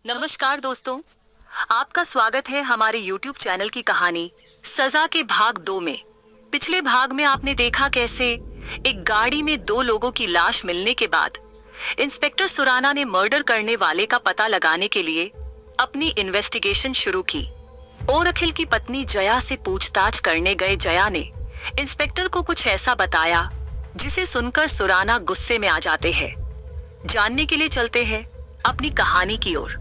नमस्कार दोस्तों, आपका स्वागत है हमारे YouTube चैनल की कहानी सजा के भाग 2 में। पिछले भाग में आपने देखा कैसे एक गाड़ी में 2 लोगों की लाश मिलने के बाद इंस्पेक्टर सुराना ने मर्डर करने वाले का पता लगाने के लिए अपनी इन्वेस्टिगेशन शुरू की और अखिल की पत्नी जया से पूछताछ करने गए जया ने इंस्पेक्टर को कुछ ऐसा बताया जिसे सुनकर सुराना गुस्से में आ जाते हैं। जानने के लिए चलते हैं अपनी कहानी की ओर।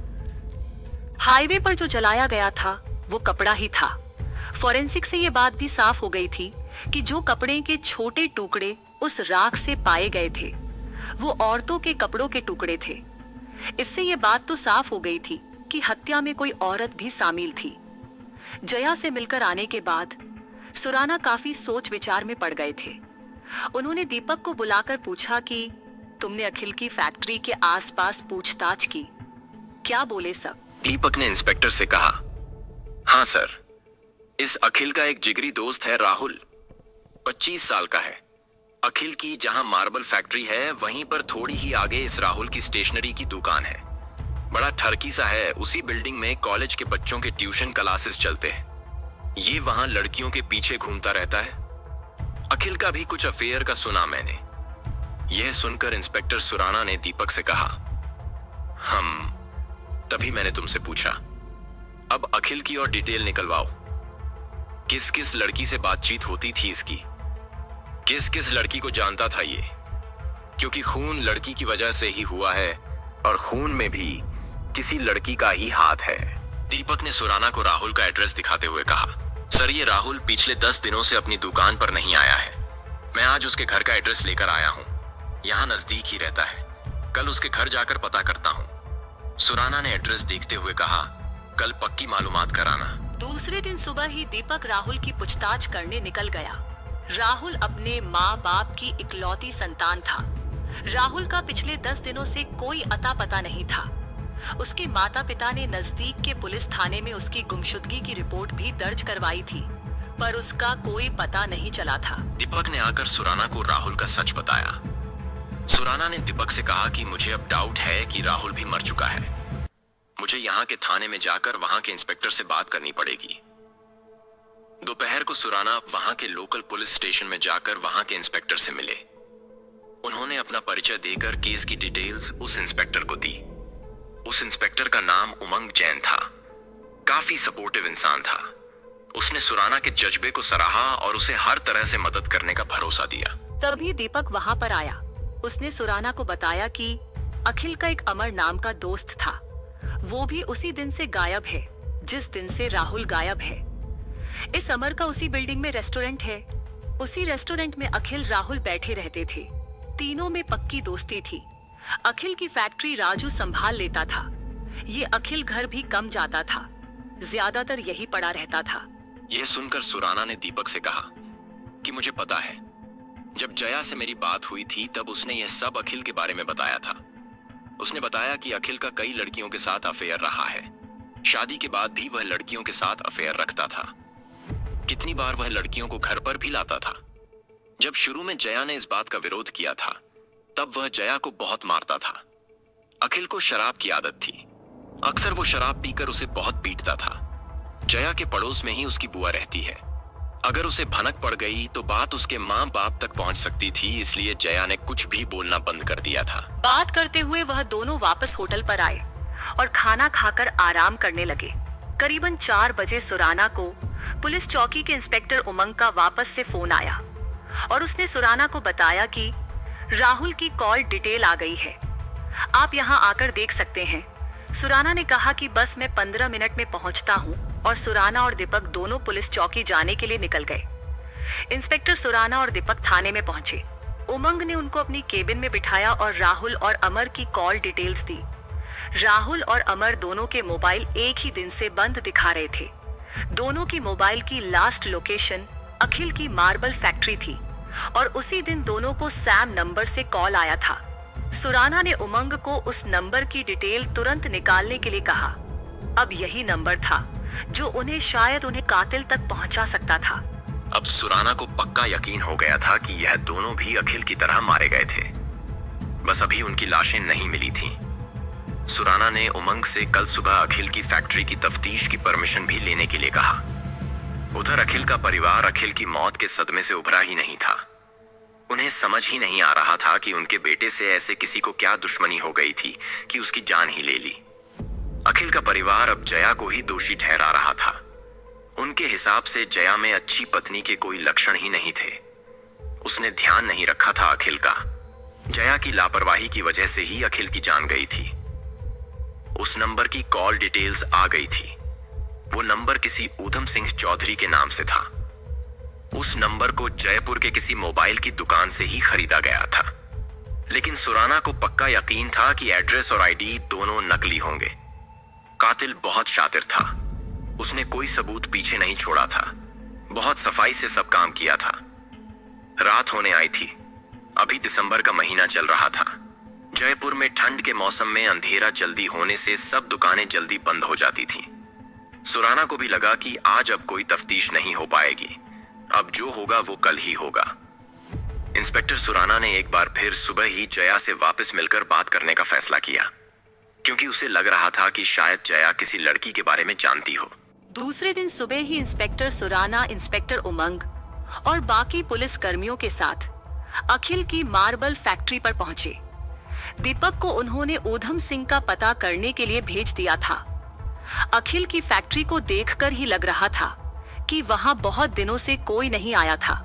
हाईवे पर जो जलाया गया था वो कपड़ा ही था। फॉरेंसिक से ये बात भी साफ हो गई थी कि जो कपड़े के छोटे टुकड़े उस राख से पाए गए थे वो औरतों के कपड़ों के टुकड़े थे। इससे ये बात तो साफ हो गई थी कि हत्या में कोई औरत भी शामिल थी। जया से मिलकर आने के बाद सुराना काफी सोच विचार में पड़ गए थे। उन्होंने दीपक को बुलाकर पूछा कि तुमने अखिल की फैक्ट्री के आसपास पूछताछ की, क्या बोले सब? दीपक ने इंस्पेक्टर से कहा, हाँ सर, इस अखिल का एक जिगरी दोस्त है राहुल, 25 साल का है। अखिल की जहां मार्बल फैक्ट्री है वहीं पर थोड़ी ही आगे इस राहुल की स्टेशनरी की दुकान है। बड़ा ठरकी सा है। उसी बिल्डिंग में कॉलेज के बच्चों के ट्यूशन क्लासेस चलते हैं। ये वहां लड़कियों के पीछे घूमता रहता है। अखिल का भी कुछ अफेयर का सुना मैंने। यह सुनकर इंस्पेक्टर सुराना ने दीपक से कहा, तभी मैंने तुमसे पूछा। अब अखिल की और डिटेल निकलवाओ। किस किस लड़की से बातचीत होती थी इसकी? किस किस लड़की को जानता था ये? क्योंकि खून लड़की की वजह से ही हुआ है और खून में भी किसी लड़की का ही हाथ है। दीपक ने सुराना को राहुल का एड्रेस दिखाते हुए कहा, सर, ये राहुल पिछले 10 दिनों से अपनी दुकान पर नहीं आया है। मैं आज उसके घर का एड्रेस लेकर आया हूँ। यहाँ नजदीक ही रहता है। कल उसके घर जाकर पता करता हूँ। सुराना ने एड्रेस देखते हुए कहा, कल पक्की मालूमात कराना। दूसरे दिन सुबह ही दीपक राहुल की पूछताछ करने निकल गया। राहुल अपने माँ बाप की इकलौती संतान था। राहुल का पिछले 10 दिनों से कोई अता पता नहीं था। उसके माता पिता ने नजदीक के पुलिस थाने में उसकी गुमशुदगी की रिपोर्ट भी दर्ज करवाई थी, पर उसका कोई पता नहीं चला था। दीपक ने आकर सुराना को राहुल का सच बताया। सुराना ने दीपक से कहा कि मुझे अब डाउट है कि राहुल भी मर चुका है। मुझे यहाँ के थाने में जाकर वहां के इंस्पेक्टर से बात करनी पड़ेगी। दोपहर को सुराना वहां के लोकल पुलिस स्टेशन में जाकर वहां के इंस्पेक्टर से मिले। उन्होंने अपना परिचय देकर केस की डिटेल्स उस इंस्पेक्टर को दी। उस इंस्पेक्टर का नाम उमंग जैन था। काफी सपोर्टिव इंसान था। उसने सुराना के जज्बे को सराहा और उसे हर तरह से मदद करने का भरोसा दिया। तभी दीपक वहां पर आया। उसने सुराना को बताया कि अखिल का एक अमर नाम का दोस्त था। वो भी उसी दिन से गायब है जिस दिन से राहुल गायब है। इस अमर का उसी बिल्डिंग में रेस्टोरेंट है। उसी रेस्टोरेंट में अखिल राहुल बैठे रहते थे। तीनों में पक्की दोस्ती थी। अखिल की फैक्ट्री राजू संभाल लेता था। ये अखिल घर भी कम जाता था, ज्यादातर यही पड़ा रहता था। यह सुनकर सुराना ने दीपक से कहा कि मुझे पता है, जब जया से मेरी बात हुई थी तब उसने यह सब अखिल के बारे में बताया था। उसने बताया कि अखिल का कई लड़कियों के साथ अफेयर रहा है। शादी के बाद भी वह लड़कियों के साथ अफेयर रखता था। कितनी बार वह लड़कियों को घर पर भी लाता था। जब शुरू में जया ने इस बात का विरोध किया था तब वह जया को बहुत मारता था। अखिल को शराब की आदत थी। अक्सर वो शराब पीकर उसे बहुत पीटता था। जया के पड़ोस में ही उसकी बुआ रहती है। अगर उसे भनक पड़ गई तो बात उसके माँ बाप तक पहुंच सकती थी, इसलिए जया ने कुछ भी बोलना बंद कर दिया था। बात करते हुए वह दोनों वापस होटल पर आए और खाना खाकर आराम करने लगे। करीबन 4 बजे सुराना को पुलिस चौकी के इंस्पेक्टर उमंग का वापस से फोन आया और उसने सुराना को बताया कि राहुल की कॉल डिटेल आ गई है, आप यहाँ आकर देख सकते हैं। सुराना ने कहा कि बस मैं 15 मिनट में पहुंचता हूँ और सुराना और दीपक दोनों पुलिस चौकी जाने के लिए निकल गए। इंस्पेक्टर सुराना और दीपक थाने में पहुंचे। उमंग ने उनको अपनी केबिन में बिठाया और राहुल और अमर की कॉल डिटेल्स दी। राहुल और अमर दोनों के मोबाइल एक ही दिन से बंद दिखा रहे थे। दोनों की मोबाइल की लास्ट लोकेशन अखिल की मार्बल फैक्ट्री थी और उसी दिन दोनों को सैम नंबर से कॉल आया था। सुराना ने उमंग को उस नंबर की डिटेल तुरंत निकालने के लिए कहा। अब यही नंबर था जो शायद उन्हें कातिल तक पहुंचा सकता था। अब सुराना को पक्का यकीन हो गया था कि यह दोनों भी अखिल की तरह मारे गए थे। बस अभी उनकी लाशें नहीं मिली थीं। सुराना ने उमंग से कल सुबह अखिल की फैक्ट्री की तफ्तीश की परमिशन भी लेने के लिए कहा। उधर अखिल का परिवार अखिल की मौत के सदमे से उभरा ही नहीं था। उन्हें समझ ही नहीं आ रहा था कि उनके बेटे से ऐसे किसी को क्या दुश्मनी हो गई थी कि उसकी जान ही ले ली। अखिल का परिवार अब जया को ही दोषी ठहरा रहा था। उनके हिसाब से जया में अच्छी पत्नी के कोई लक्षण ही नहीं थे। उसने ध्यान नहीं रखा था अखिल का। जया की लापरवाही की वजह से ही अखिल की जान गई थी। उस नंबर की कॉल डिटेल्स आ गई थी। वो नंबर किसी ऊधम सिंह चौधरी के नाम से था। उस नंबर को जयपुर के किसी मोबाइल की दुकान से ही खरीदा गया था। लेकिन सुराना को पक्का यकीन था कि एड्रेस और आईडी दोनों नकली होंगे। कातिल बहुत शातिर था। उसने कोई सबूत पीछे नहीं छोड़ा था। बहुत सफाई से सब काम किया था। रात होने आई थी। अभी दिसंबर का महीना चल रहा था। जयपुर में ठंड के मौसम में अंधेरा जल्दी होने से सब दुकानें जल्दी बंद हो जाती थीं। सुराना को भी लगा कि आज अब कोई तफ्तीश नहीं हो पाएगी। अब जो होगा वो कल ही होगा। इंस्पेक्टर सुराना ने एक बार फिर सुबह ही जया से वापस मिलकर बात करने का फैसला किया, क्योंकि उसे लग रहा था कि शायद जया किसी लड़की के बारे में जानती हो। दूसरे दिन सुबह ही इंस्पेक्टर सुराना, इंस्पेक्टर उमंग और बाकी पुलिस कर्मियों के साथ अखिल की मार्बल फैक्ट्री पर पहुंचे। दीपक को उन्होंने ऊधम सिंह का पता करने के लिए भेज दिया था। अखिल की फैक्ट्री को देखकर ही लग रहा था कि वहां बहुत दिनों से कोई नहीं आया था।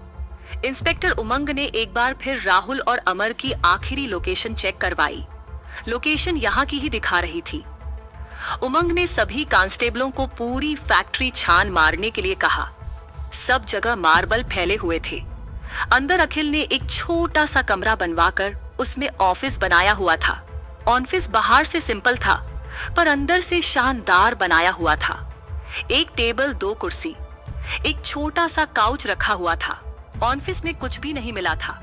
इंस्पेक्टर उमंग ने एक बार फिर राहुल और अमर की आखिरी लोकेशन चेक करवाई। लोकेशन यहाँ की ही दिखा रही थी। उमंग ने सभी कांस्टेबलों को पूरी फैक्ट्री छान मारने के लिए कहा। सब जगह मार्बल फैले हुए थे। अंदर अखिल ने एक छोटा सा कमरा बनवाकर उसमें ऑफिस बनाया हुआ था। ऑफिस बाहर से सिंपल था, पर अंदर से शानदार बनाया हुआ था। एक टेबल, 2 कुर्सी, एक छोटा सा काउच रखा हुआ था। ऑफिस में कुछ भी नहीं मिला था।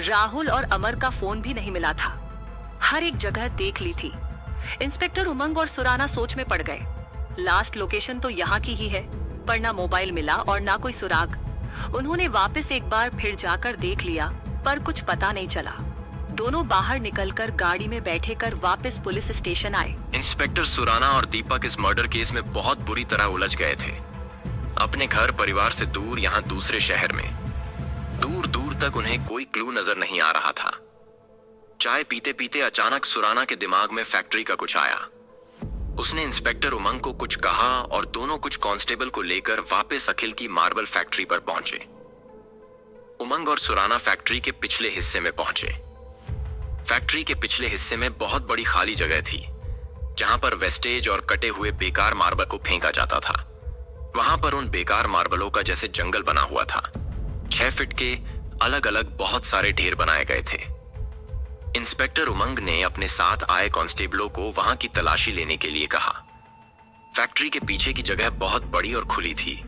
राहुल और अमर का फोन भी नहीं मिला था। हर एक जगह देख ली थी। इंस्पेक्टर उमंग और सुराना सोच में पड़ गए। लास्ट लोकेशन तो यहाँ की ही है, पर ना मोबाइल मिला और ना कोई सुराग। उन्होंने वापस एक बार फिर जाकर देख लिया, पर कुछ पता नहीं चला। दोनों बाहर निकलकर गाड़ी में बैठे कर वापस पुलिस स्टेशन आए। इंस्पेक्टर सुराना और दीपक इस मर्डर केस में बहुत बुरी तरह उलझ गए थे। अपने घर परिवार से दूर, यहाँ दूसरे शहर में। दूर दूर तक उन्हें कोई क्लू नजर नहीं आ रहा था। चाय पीते पीते अचानक सुराना के दिमाग में फैक्ट्री का कुछ आया। उसने इंस्पेक्टर उमंग को कुछ कहा और दोनों कुछ कांस्टेबल को लेकर वापस अखिल की मार्बल फैक्ट्री पर पहुंचे। उमंग और सुराना फैक्ट्री के पिछले हिस्से में पहुंचे। फैक्ट्री के पिछले हिस्से में बहुत बड़ी खाली जगह थी, जहां पर वेस्टेज और कटे हुए बेकार मार्बल को फेंका जाता था। वहां पर उन बेकार मार्बलों का जैसे जंगल बना हुआ था। 6 फीट के अलग अलग बहुत सारे ढेर बनाए गए थे। इंस्पेक्टर उमंग ने अपने साथ आए कांस्टेबलों को वहां की तलाशी लेने के लिए कहा। फैक्ट्री के पीछे की जगह बहुत बड़ी और खुली थी,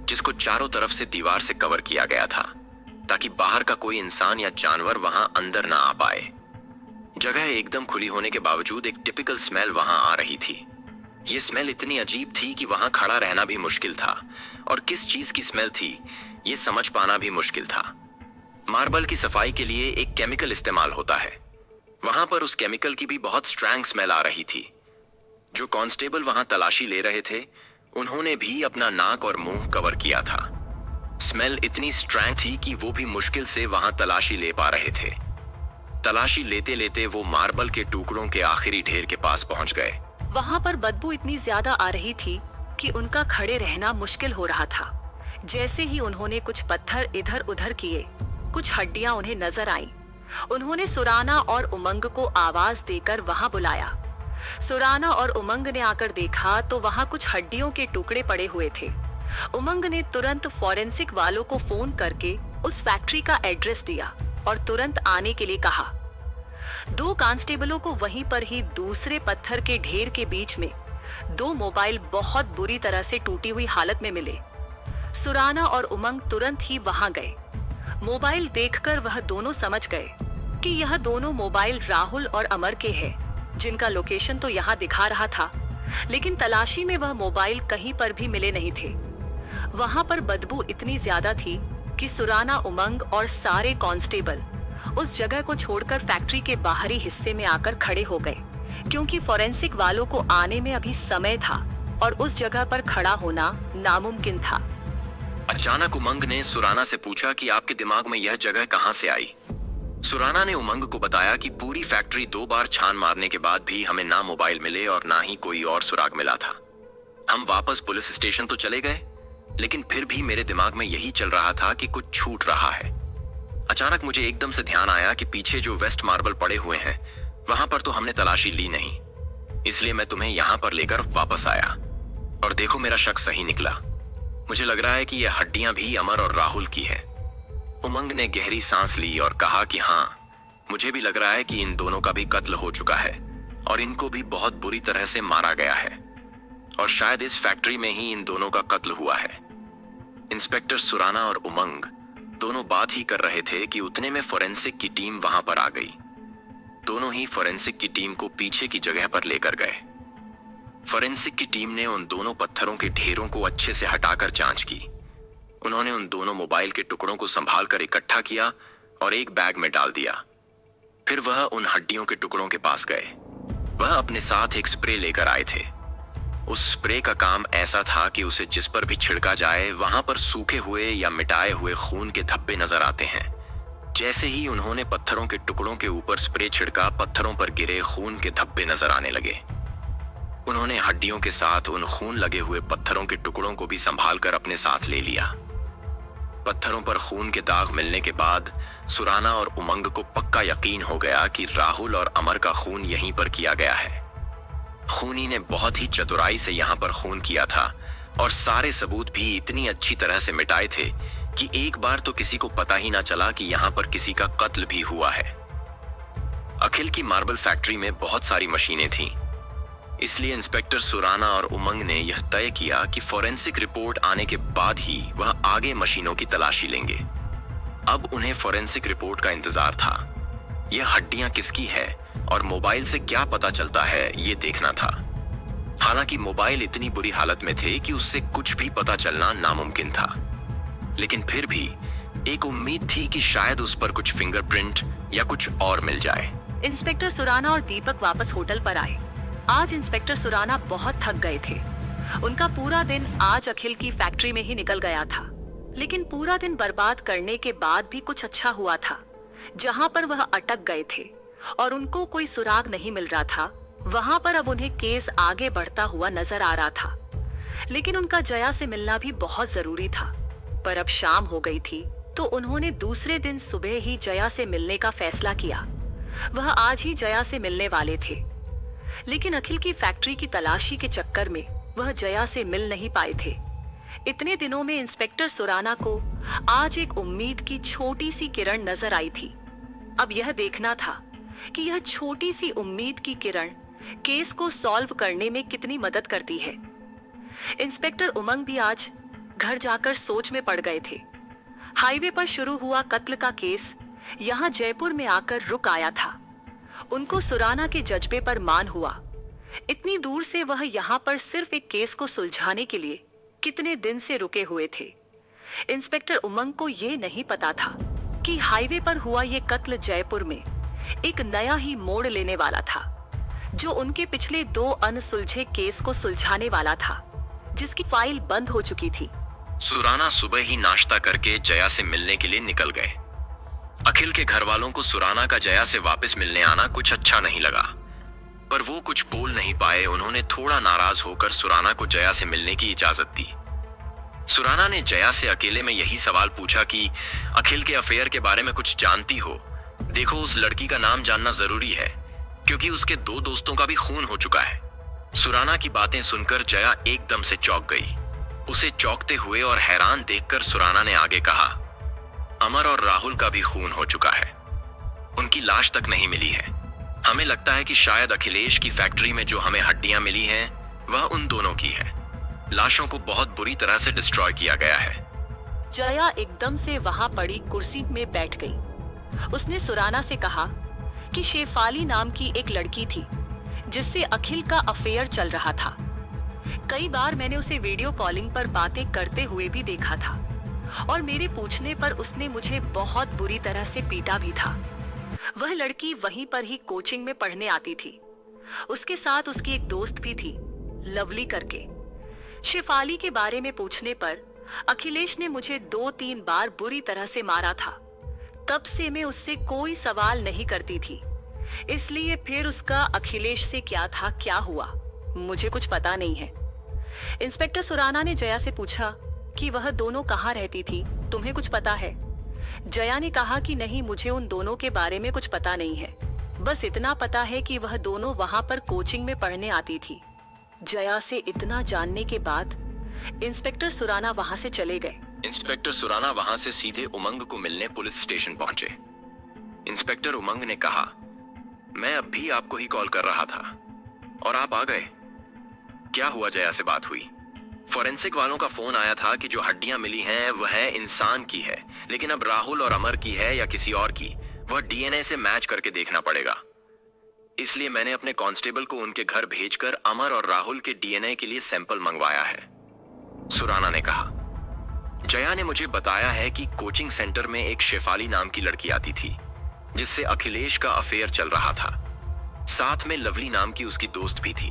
जिसको चारों तरफ से दीवार से कवर किया गया था, ताकि बाहर का कोई इंसान या जानवर वहां अंदर ना आ पाए। जगह एकदम खुली होने के बावजूद एक टिपिकल स्मेल वहां आ रही थी। ये स्मेल इतनी अजीब थी कि वहां खड़ा रहना भी मुश्किल था, और किस चीज की स्मेल थी ये समझ पाना भी मुश्किल था। मार्बल की सफाई के लिए एक केमिकल इस्तेमाल होता है। वहां पर उस केमिकल की भी बहुत स्ट्रॉन्ग स्मेल आ रही थी। जो कांस्टेबल वहां तलाशी ले रहे थे, उन्होंने भी अपना नाक और मुंह कवर किया था। स्मेल इतनी स्ट्रॉन्ग थी कि वो भी मुश्किल से वहां तलाशी ले पा रहे थे। तलाशी लेते लेते वो मार्बल के टुकड़ों के आखिरी ढेर के पास पहुंच गए। वहां पर बदबू इतनी ज्यादा आ रही थी कि उनका खड़े रहना मुश्किल हो रहा था। जैसे ही उन्होंने कुछ पत्थर इधर उधर किए, कुछ हड्डियां उन्हें नजर आईं। उन्होंने सुराना और उमंग को आवाज देकर वहां बुलाया। सुराना और उमंग ने आकर देखा तो वहां कुछ हड्डियों के टुकड़े पड़े हुए थे। उमंग ने तुरंत फॉरेंसिक वालों को फोन करके उस फैक्ट्री का एड्रेस दिया और तुरंत आने के लिए कहा। 2 कांस्टेबलों को वहीं पर ही दूसरे पत्थर के ढेर के बीच में 2 मोबाइल बहुत बुरी तरह से टूटी हुई हालत में मिले। सुराना और उमंग तुरंत ही वहां गए। मोबाइल देखकर वह दोनों समझ गए कि यह दोनों मोबाइल राहुल और अमर के हैं, जिनका लोकेशन तो यहाँ दिखा रहा था, लेकिन तलाशी में वह मोबाइल कहीं पर भी मिले नहीं थे। वहां पर बदबू इतनी ज्यादा थी कि सुराना, उमंग और सारे कांस्टेबल उस जगह को छोड़कर फैक्ट्री के बाहरी हिस्से में आकर खड़े हो गए। क्योंकि फोरेंसिक वालों को आने में अभी समय था और उस जगह पर खड़ा होना नामुमकिन था। अचानक उमंग ने सुराना से पूछा कि आपके दिमाग में यह जगह कहां से आई। सुराना ने उमंग को बताया कि पूरी फैक्ट्री 2 बार छान मारने के बाद भी हमें ना मोबाइल मिले और ना ही कोई और सुराग मिला था। हम वापस पुलिस स्टेशन तो चले गए, लेकिन फिर भी मेरे दिमाग में यही चल रहा था कि कुछ छूट रहा है। अचानक मुझे एकदम से ध्यान आया कि पीछे जो वेस्ट मार्बल पड़े हुए हैं वहां पर तो हमने तलाशी ली नहीं, इसलिए मैं तुम्हें यहां पर लेकर वापस आया। और देखो, मेरा शक सही निकला। मुझे लग रहा है कि यह हड्डियां भी अमर और राहुल की है। उमंग ने गहरी सांस ली और कहा कि हाँ, मुझे भी लग रहा है कि इन दोनों का भी कत्ल हो चुका है और इनको भी बहुत बुरी तरह से मारा गया है, और शायद इस फैक्ट्री में ही इन दोनों का कत्ल हुआ है। इंस्पेक्टर सुराना और उमंग दोनों बात ही कर रहे थे कि उतने में फोरेंसिक की टीम वहां पर आ गई। दोनों ही फोरेंसिक की टीम को पीछे की जगह पर लेकर गए। फोरेंसिक की टीम ने उन दोनों पत्थरों के ढेरों को अच्छे से हटाकर जांच की। उन्होंने उन दोनों मोबाइल के टुकड़ों को संभाल कर इकट्ठा किया और एक बैग में डाल दिया। फिर वह उन हड्डियों के टुकड़ों के पास गए। वह अपने साथ एक स्प्रे लेकर आए थे। उस स्प्रे का काम ऐसा था कि उसे जिस पर भी छिड़का जाए वहां पर सूखे हुए या मिटाए हुए खून के धब्बे नजर आते हैं। जैसे ही उन्होंने पत्थरों के टुकड़ों के ऊपर स्प्रे छिड़का, पत्थरों पर गिरे खून के धब्बे नजर आने लगे। उन्होंने हड्डियों के साथ उन खून लगे हुए पत्थरों के टुकड़ों को भी संभाल कर अपने साथ ले लिया। पत्थरों पर खून के दाग मिलने के बाद सुराना और उमंग को पक्का यकीन हो गया कि राहुल और अमर का खून यहीं पर किया गया है। खूनी ने बहुत ही चतुराई से यहाँ पर खून किया था और सारे सबूत भी इतनी अच्छी तरह से मिटाए थे कि एक बार तो किसी को पता ही ना चला कि यहाँ पर किसी का कत्ल भी हुआ है। अखिल की मार्बल फैक्ट्री में बहुत सारी मशीनें थीं, इसलिए इंस्पेक्टर सुराना और उमंग ने यह तय किया कि फोरेंसिक रिपोर्ट आने के बाद ही वह आगे मशीनों की तलाशी लेंगे। अब उन्हें फोरेंसिक रिपोर्ट का इंतजार था। यह हड्डियां किसकी है और मोबाइल से क्या पता चलता है, ये देखना था। हालांकि मोबाइल इतनी बुरी हालत में थे कि उससे कुछ भी पता चलना नामुमकिन था, लेकिन फिर भी एक उम्मीद थी कि शायद उस पर कुछ फिंगरप्रिंट या कुछ और मिल जाए। इंस्पेक्टर सुराना और दीपक वापस होटल पर आए। आज इंस्पेक्टर सुराना बहुत थक गए थे। उनका पूरा दिन आज अखिल की फैक्ट्री में ही निकल गया था, लेकिन पूरा दिन बर्बाद करने के बाद भी कुछ अच्छा हुआ था। जहां पर वह अटक गए थे और उनको कोई सुराग नहीं मिल रहा था, वहां पर अब उन्हें केस आगे बढ़ता हुआ नजर आ रहा था। लेकिन उनका जया से मिलना भी बहुत जरूरी था। पर अब शाम हो गई थी, तो उन्होंने दूसरे दिन सुबह ही जया से मिलने का फैसला किया। वह आज ही जया से मिलने वाले थे, लेकिन अखिल की फैक्ट्री की तलाशी के चक्कर में वह जया से मिल नहीं पाए थे। इतने दिनों में इंस्पेक्टर सुराना को आज एक उम्मीद की छोटी सी किरण नजर आई थी। अब यह देखना था कि यह छोटी सी उम्मीद की किरण केस को सॉल्व करने में कितनी मदद करती है। इंस्पेक्टर उमंग भी आज घर जाकर सोच में पड़ गए थे। हाईवे पर शुरू हुआ कत्ल का केस यहाँ जयपुर में आकर रुक आया था। उनको सुराना के जज्बे पर मान हुआ। इतनी दूर से वह यहाँ पर सिर्फ एक केस को सुलझाने के लिए कितने दिन से रुके हुए थे। इंस्पेक्टर उमंग को यह नहीं पता था कि हाईवे पर हुआ ये कत्ल जयपुर में एक नया ही मोड़ लेने वाला था, जो उनके पिछले 2 अनसुलझे केस को सुलझाने वाला था, जिसकी फाइल बंद हो चुकी थी। सुराना सुबह ही नाश्ता करके जया से मिलने के लिए निकल गए। अखिल के घर वालों को सुराना का जया से वापस मिलने आना कुछ अच्छा नहीं लगा, पर वो कुछ बोल नहीं पाए। उन्होंने थोड़ा नाराज होकर सुराना को जया से मिलने की इजाजत दी। सुराना ने जया से अकेले में यही सवाल पूछा कि अखिल के अफेयर के बारे में कुछ जानती हो? देखो, उस लड़की का नाम जानना जरूरी है, क्योंकि उसके 2 दोस्तों का भी खून हो चुका है। सुराना की बातें सुनकर जया एकदम से चौंक गई। उसे चौंकते हुए और हैरान देखकर सुराना ने आगे कहा, अमर और राहुल का भी खून हो चुका है। उनकी लाश तक नहीं मिली है। हमें लगता है कि शायद अखिलेश की फैक्ट्री में जो हमें हड्डियां मिली हैं, वह उन दोनों की है। लाशों को बहुत बुरी तरह से डिस्ट्रॉय किया गया है। जया एकदम से वहां पड़ी कुर्सी में बैठ गई। उसने सुराना से कहा कि शेफाली नाम की एक लड़की थी, जिससे अखिल का अफेयर चल रहा था। कई बार मैंने उसे वीडियो कॉलिंग पर बातें करते हुए भी देखा था, और मेरे पूछने पर उसने मुझे बहुत बुरी तरह से पीटा भी था। वह लड़की वहीं पर ही कोचिंग में पढ़ने आती थी। उसके साथ उसकी एक दोस्त भी थी, लवली करके। शेफाली के बारे में पूछने पर अखिलेश ने मुझे 2-3 बार बुरी तरह से मारा था। तब से मैं उससे कोई सवाल नहीं करती थी, इसलिए फिर उसका अखिलेश से क्या था, क्या हुआ, मुझे कुछ पता नहीं है। इंस्पेक्टर सुराना ने जया से पूछा कि वह दोनों कहाँ रहती थी, तुम्हें कुछ पता है? जया ने कहा कि नहीं, मुझे उन दोनों के बारे में कुछ पता नहीं है, बस इतना पता है कि वह दोनों वहां पर कोचिंग में पढ़ने आती थी। जया से इतना जानने के बाद इंस्पेक्टर सुराना वहां से चले गए। इंस्पेक्टर सुराना वहां से सीधे उमंग को मिलने पुलिस स्टेशन पहुंचे। इंस्पेक्टर उमंग ने कहा, मैं अब भी आपको ही कॉल कर रहा था और आप आ गए। क्या हुआ? जया से बात हुई? फॉरेंसिक वालों का फोन आया था कि जो हड्डियां मिली हैं वह इंसान की है, लेकिन अब राहुल और अमर की है या किसी और की, वह डीएनए से मैच करके देखना पड़ेगा। इसलिए मैंने अपने कांस्टेबल को उनके घर भेजकर अमर और राहुल के डीएनए के लिए सैंपल मंगवाया है, सुराना ने कहा। जया ने मुझे बताया है कि कोचिंग सेंटर में एक शेफाली नाम की लड़की आती थी, जिससे अखिलेश का अफेयर चल रहा था। साथ में लवली नाम की उसकी दोस्त भी थी।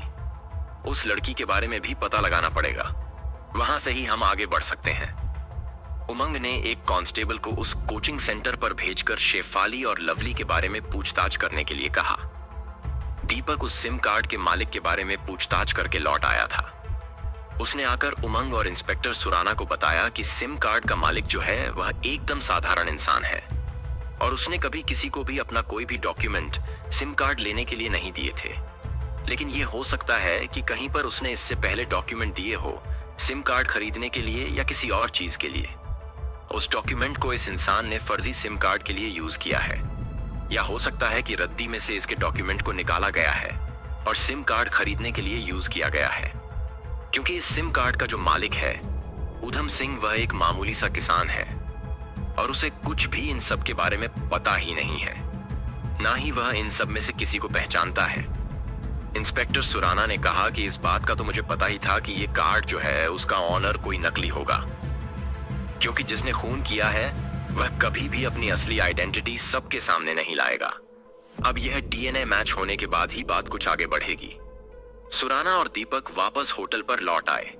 उस लड़की के बारे में भी पता लगाना पड़ेगा, वहां से ही हम आगे बढ़ सकते हैं। उमंग ने एक कांस्टेबल को उस कोचिंग सेंटर पर भेजकर शेफाली और लवली के बारे में पूछताछ करने के लिए कहा। दीपक उस सिम कार्ड के मालिक के बारे में पूछताछ करके लौट आया था। उसने आकर उमंग और इंस्पेक्टर सुराना को बताया कि सिम कार्ड का मालिक जो है वह एकदम साधारण इंसान है और उसने कभी किसी को भी अपना कोई भी डॉक्यूमेंट सिम कार्ड लेने के लिए नहीं दिए थे। लेकिन यह हो सकता है कि कहीं पर उसने इससे पहले डॉक्यूमेंट दिए हो, सिम कार्ड खरीदने के लिए या किसी और चीज के लिए। उस डॉक्यूमेंट को इस इंसान ने फर्जी सिम कार्ड के लिए यूज किया है, या हो सकता है कि रद्दी में से इसके डॉक्यूमेंट को निकाला गया है और सिम कार्ड खरीदने के लिए यूज किया गया है। क्योंकि इस सिम कार्ड का जो मालिक है उधम सिंह, वह एक मामूली सा किसान है और उसे कुछ भी इन सब के बारे में पता ही नहीं है, ना ही वह इन सब में से किसी को पहचानता है। इंस्पेक्टर सुराना ने कहा कि इस बात का तो मुझे पता ही था कि ये कार्ड जो है उसका ऑनर कोई नकली होगा, क्योंकि जिसने खून किया है वह कभी भी अपनी असली आइडेंटिटी सबके सामने नहीं लाएगा। अब यह डीएनए मैच होने के बाद ही बात कुछ आगे बढ़ेगी। सुराना और दीपक वापस होटल पर लौट आए।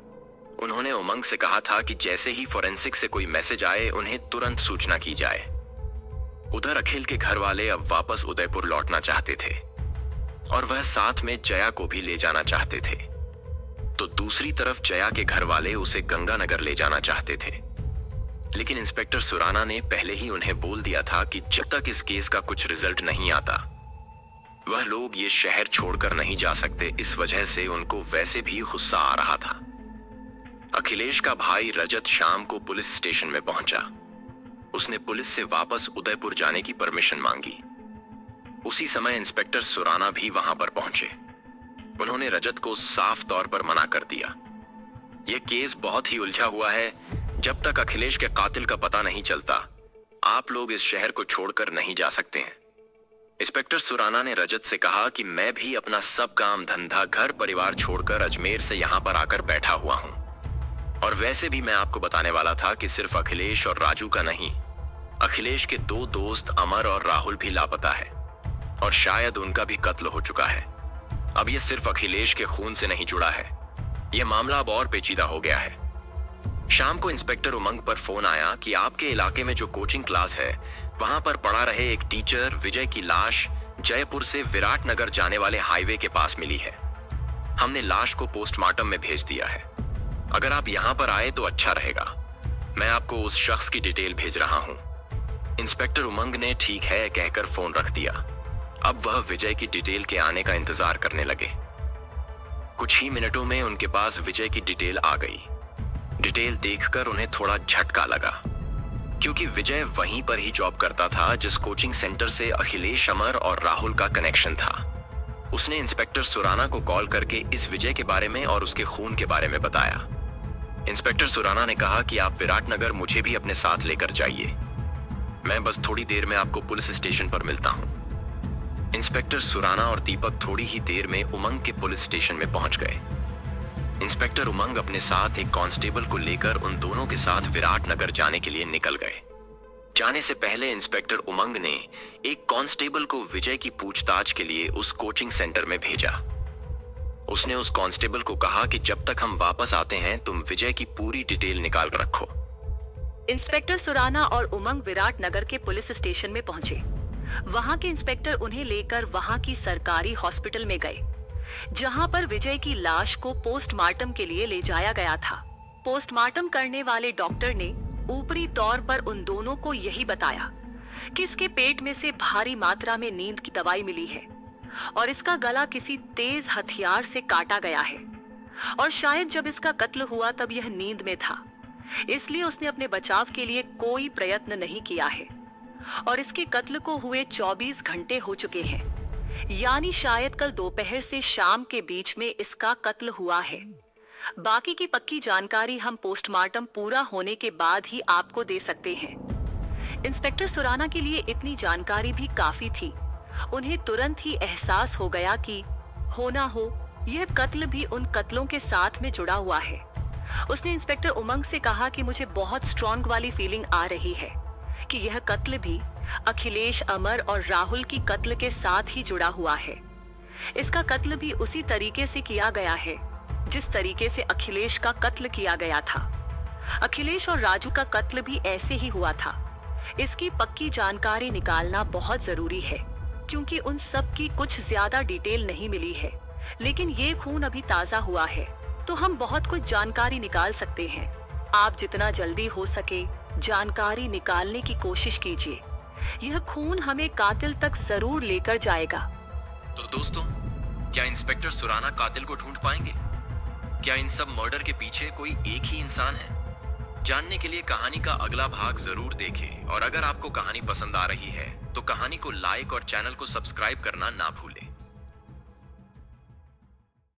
उन्होंने उमंग से कहा था कि जैसे ही फोरेंसिक से कोई मैसेज आए उन्हें तुरंत सूचना की जाए। उधर अखिल के घर वाले अब वापस उदयपुर लौटना चाहते थे और वह साथ में जया को भी ले जाना चाहते थे। तो दूसरी तरफ जया के घर वाले उसे गंगानगर ले जाना चाहते थे, लेकिन इंस्पेक्टर सुराना ने पहले ही उन्हें बोल दिया था कि जब तक इस केस का कुछ रिजल्ट नहीं आता वह लोग ये शहर छोड़कर नहीं जा सकते। इस वजह से उनको वैसे भी गुस्सा आ रहा था। अखिलेश का भाई रजत शाम को पुलिस स्टेशन में पहुंचा। उसने पुलिस से वापस उदयपुर जाने की परमिशन मांगी। उसी समय इंस्पेक्टर सुराना भी वहां पर पहुंचे। उन्होंने रजत को साफ तौर पर मना कर दिया, यह केस बहुत ही उलझा हुआ है। जब तक अखिलेश के कातिल का पता नहीं चलता आप लोग इस शहर को छोड़कर नहीं जा सकते हैं। इंस्पेक्टर सुराना ने रजत से कहा कि मैं भी अपना सब काम धंधा घर परिवार छोड़कर अजमेर से यहां पर आकर बैठा हुआ हूं, और वैसे भी मैं आपको बताने वाला था कि सिर्फ अखिलेश और राजू का नहीं, अखिलेश के 2 दोस्त अमर और राहुल भी लापता है और शायद उनका भी कत्ल हो चुका है। अब यह सिर्फ अखिलेश के खून से नहीं जुड़ा है, यह मामला अब और पेचीदा हो गया है। शाम को इंस्पेक्टर उमंग पर फोन आया कि आपके इलाके में जो कोचिंग क्लास है वहां पर पड़ा रहे एक टीचर विजय की लाश जयपुर से विराटनगर जाने वाले हाईवे के पास मिली है। हमने लाश को पोस्टमार्टम में भेज दिया है। अगर आप यहां पर आए तो अच्छा रहेगा। मैं आपको उस शख्स की डिटेल भेज रहा हूं। इंस्पेक्टर उमंग ने ठीक है कहकर फोन रख दिया। अब वह विजय की डिटेल के आने का इंतजार करने लगे। कुछ ही मिनटों में उनके पास विजय की डिटेल आ गई। डिटेल देखकर उन्हें थोड़ा झटका लगा, क्योंकि विजय वहीं पर ही जॉब करता था जिस कोचिंग सेंटर से अखिलेश, अमर और राहुल का कनेक्शन था। उसने इंस्पेक्टर सुराना को कॉल करके इस विजय के बारे में और उसके खून के बारे में बताया। इंस्पेक्टर सुराना ने कहा कि आप विराटनगर मुझे भी अपने साथ लेकर जाइए, मैं बस थोड़ी देर में आपको पुलिस स्टेशन पर मिलता हूं। इंस्पेक्टर सुराना और दीपक थोड़ी ही देर में उमंग के पुलिस स्टेशन में पहुंच गए। इंस्पेक्टर उमंग अपने साथ एक कांस्टेबल को लेकर उन दोनों के साथ विराटनगर जाने के लिए निकल गए। जाने से पहले इंस्पेक्टर उमंग ने एक कांस्टेबल को विजय की पूछताछ के लिए उस कोचिंग सेंटर में भेजा। उसने उस कांस्टेबल को कहा कि जब तक हम वापस आते हैं तुम विजय की पूरी डिटेल निकाल कर रखो। इंस्पेक्टर सुराना और उमंग विराट नगर के पुलिस स्टेशन में पहुंचे। वहां के इंस्पेक्टर उन्हें लेकर वहां की सरकारी हॉस्पिटल में गए, जहां पर विजय की लाश को पोस्टमार्टम के लिए ले जाया गया था। पोस्टमार्टम करने वाले डॉक्टर ने ऊपरी तौर पर उन दोनों को यही बताया कि इसके पेट में से भारी मात्रा में नींद की दवाई मिली है और इसका गला किसी तेज हथियार से काटा गया है और शायद जब इसका कत्ल हुआ तब यह नींद में था, इसलिए उसने अपने बचाव के लिए कोई प्रयत्न नहीं किया है और इसके कत्ल को हुए 24 घंटे हो चुके हैं, यानी शायद कल दोपहर से शाम के बीच में इसका कत्ल हुआ है। बाकी की पक्की जानकारी हम पोस्टमार्टम पूरा होने के बाद ही आपको दे सकते हैं। इंस्पेक्टर सुराना के लिए इतनी जानकारी भी काफी थी। उन्हें तुरंत ही एहसास हो गया कि हो ना हो यह कत्ल भी उन कत्लों के साथ में जुड़ा हुआ है। उसने इंस्पेक्टर उमंग से कहा कि मुझे बहुत स्ट्रॉन्ग वाली फीलिंग आ रही है कि यह कत्ल भी अखिलेश, अमर और राहुल की कत्ल के साथ ही जुड़ा हुआ है। इसका कत्ल भी उसी तरीके से किया गया है जिस तरीके से अखिलेश का कत्ल किया गया था। अखिलेश और राजू का कत्ल भी ऐसे ही हुआ था। इसकी पक्की जानकारी निकालना बहुत जरूरी है क्योंकि उन सब की कुछ ज्यादा डिटेल नहीं मिली है, लेकिन ये खून अभी ताजा हुआ है तो हम बहुत कुछ जानकारी निकाल सकते हैं। आप जितना जल्दी हो सके जानकारी निकालने की कोशिश कीजिए। यह खून हमें कातिल तक जरूर लेकर जाएगा। तो दोस्तों, क्या इंस्पेक्टर सुराना कातिल को ढूंढ पाएंगे? क्या इन सब मर्डर के पीछे कोई एक ही इंसान है? जानने के लिए कहानी का अगला भाग जरूर देखें और अगर आपको कहानी पसंद आ रही है तो कहानी को लाइक और चैनल को सब्सक्राइब करना ना भूलें।